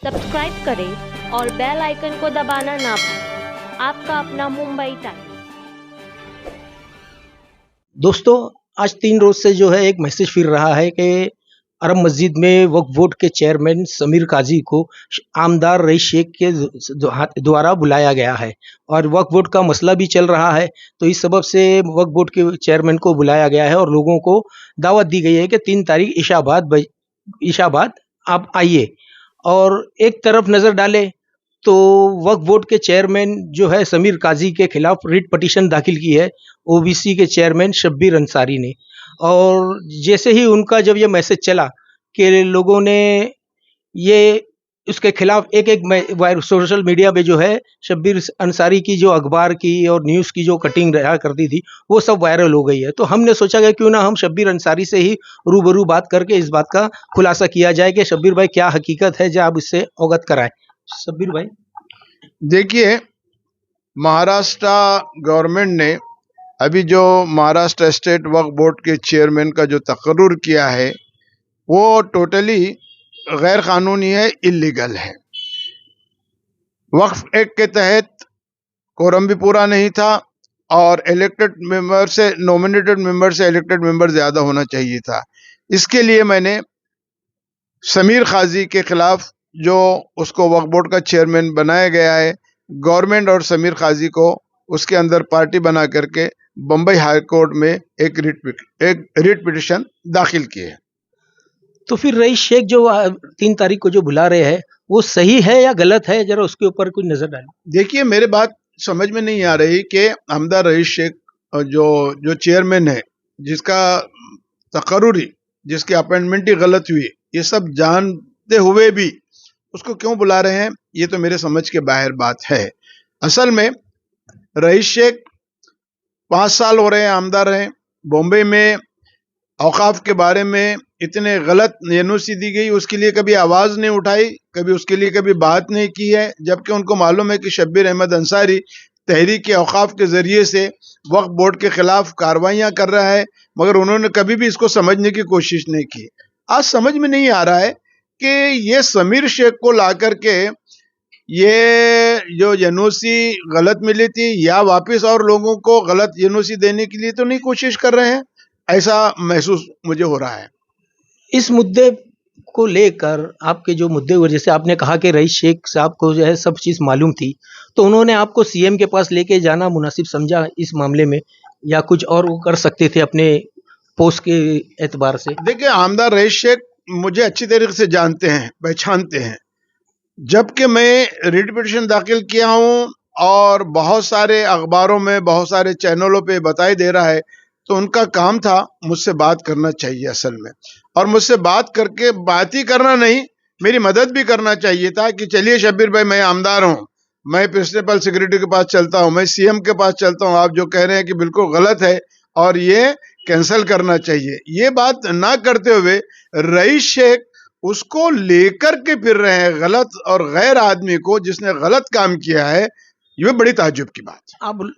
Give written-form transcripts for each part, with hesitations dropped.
Subscribe करें और bell icon को दबाना ना भूलें। आपका अपना मुंबई टाइम्स। दोस्तों, आज 3 रोज से जो है एक मैसेज फिर रहा है कि अरब मस्जिद में वक्फ बोर्ड के चेयरमैन समीर काजी को आमदार रईस शेख के द्वारा बुलाया गया है और वक्फ बोर्ड का मसला भी चल रहा है। तो इस सबब से वक्फ बोर्ड के चेयरमैन को बुलाया गया है और लोगों को दावत दी गई है कि 3 तारीख ईशा बाद आप आइए। और एक तरफ नज़र डालें तो वक्फ बोर्ड के चेयरमैन जो है समीर काजी के खिलाफ रिट पटिशन दाखिल की है ओबीसी के चेयरमैन शब्बीर अंसारी ने। और जैसे ही उनका जब ये मैसेज चला कि लोगों ने ये उसके खिलाफ एक सोशल मीडिया पे जो है शब्बीर अंसारी की जो अखबार की और न्यूज़ की जो कटिंग रहा करती थी वो सब वायरल हो गई है। तो हमने सोचा कि क्यों ना हम शब्बीर अंसारी से ही रूबरू बात करके इस बात का खुलासा किया जाए कि शब्बीर भाई क्या हकीकत है, जो आप इससे अवगत कराएं। शब्बीर भाई, देखिए, महाराष्ट्र गवर्नमेंट ने अभी जो महाराष्ट्र स्टेट वक्फ बोर्ड के चेयरमैन का जो तकर्रुर किया है वो टोटली गैर कानूनी है, इल्लीगल है। वक्फ एक्ट के तहत कोरम भी पूरा नहीं था और इलेक्टेड मेंबर से नॉमिनेटेड मेंबर से इलेक्टेड मेंबर ज्यादा होना चाहिए था। इसके लिए मैंने समीर काजी के खिलाफ जो उसको वक्फ बोर्ड का चेयरमैन बनाया गया है, गवर्नमेंट और समीर काजी को उसके अंदर पार्टी बना करके बम्बई हाई कोर्ट में एक रिट पिटिशन दाखिल की है। तो फिर रईस शेख जो 3 तारीख को जो बुला रहे हैं वो सही है या गलत है, जरा उसके ऊपर कुछ नजर डालें। देखिए, मेरे बात समझ में नहीं आ रही कि आमदार रईस शेख जो चेयरमैन है, जिसका तकर्रुरी, जिसकी अपॉइंटमेंट ही गलत हुई, ये सब जानते हुए भी उसको क्यों बुला रहे हैं, ये तो मेरे समझ के बाहर बात है। असल में रईस शेख 5 साल हो रहे हैं आमदार रहे। बॉम्बे में औकाफ के बारे में इतने गलत एनओसी दी गई, उसके लिए कभी आवाज नहीं उठाई, कभी उसके लिए कभी बात नहीं की है, जबकि उनको मालूम है कि शब्बीर अहमद अंसारी तहरीक औकाफ के जरिए से वक्फ बोर्ड के खिलाफ कार्रवाइयां कर रहा है, मगर उन्होंने कभी भी इसको समझने की कोशिश नहीं की। आज समझ में नहीं आ रहा है कि ये समीर शेख को ला करके ये जो एनओसी गलत मिली थी या वापस और लोगों को गलत एनओसी देने के लिए तो नहीं कोशिश कर रहे हैं, ऐसा महसूस मुझे हो रहा है। इस मुद्दे को लेकर आपके जो मुद्दे हुए, जैसे आपने कहा कि रईस शेख साहब को जो है सब चीज़ मालूम थी, तो उन्होंने आपको सीएम के पास लेके जाना मुनासिब समझा इस मामले में, या कुछ और वो कर सकते थे अपने पोस्ट के एतबार से? देखिए, आमदार रईस शेख मुझे अच्छी तरीके से जानते हैं, पहचानते हैं। जबकि मैं रिट पिटीशन दाखिल किया हूं और बहुत सारे अखबारों में, बहुत सारे चैनलों पे बताई दे रहा है, तो उनका काम था मुझसे बात करना चाहिए असल में, और मुझसे बात करके बात ही करना नहीं, मेरी मदद भी करना चाहिए था कि चलिए शब्बीर भाई, मैं आमदार हूं, मैं प्रिंसिपल सेक्रेटरी के पास चलता हूं, मैं सीएम के पास चलता हूं, आप जो कह रहे हैं कि बिल्कुल गलत है और ये कैंसिल करना चाहिए, ये बात ना करते हुए रईस शेख उसको लेकर के फिर रहे हैं, गलत और गैर आदमी को जिसने गलत काम किया है। ये बड़ी ताज्जुब की बात है। आप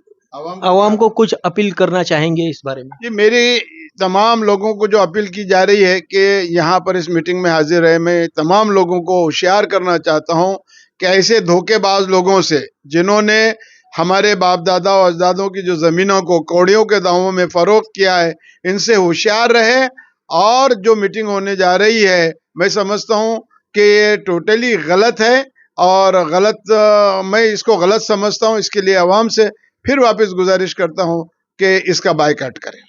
आवाम को कुछ अपील करना चाहेंगे इस बारे में? जी, मेरी तमाम लोगों को जो अपील की जा रही है कि यहाँ पर इस मीटिंग में हाजिर है, मैं तमाम लोगों को होशियार करना चाहता हूँ कि ऐसे धोखेबाज लोगों से, जिन्होंने हमारे बाप दादा और अजदादों की जो जमीनों को कौड़ियों के दामों में फरोख्त किया है, इनसे होशियार रहे। और जो मीटिंग होने जा रही है, मैं समझता हूँ कि ये टोटली गलत है और मैं इसको गलत समझता हूँ। इसके लिए आवाम से फिर वापस गुजारिश करता हूँ कि इसका बायकॉट करें।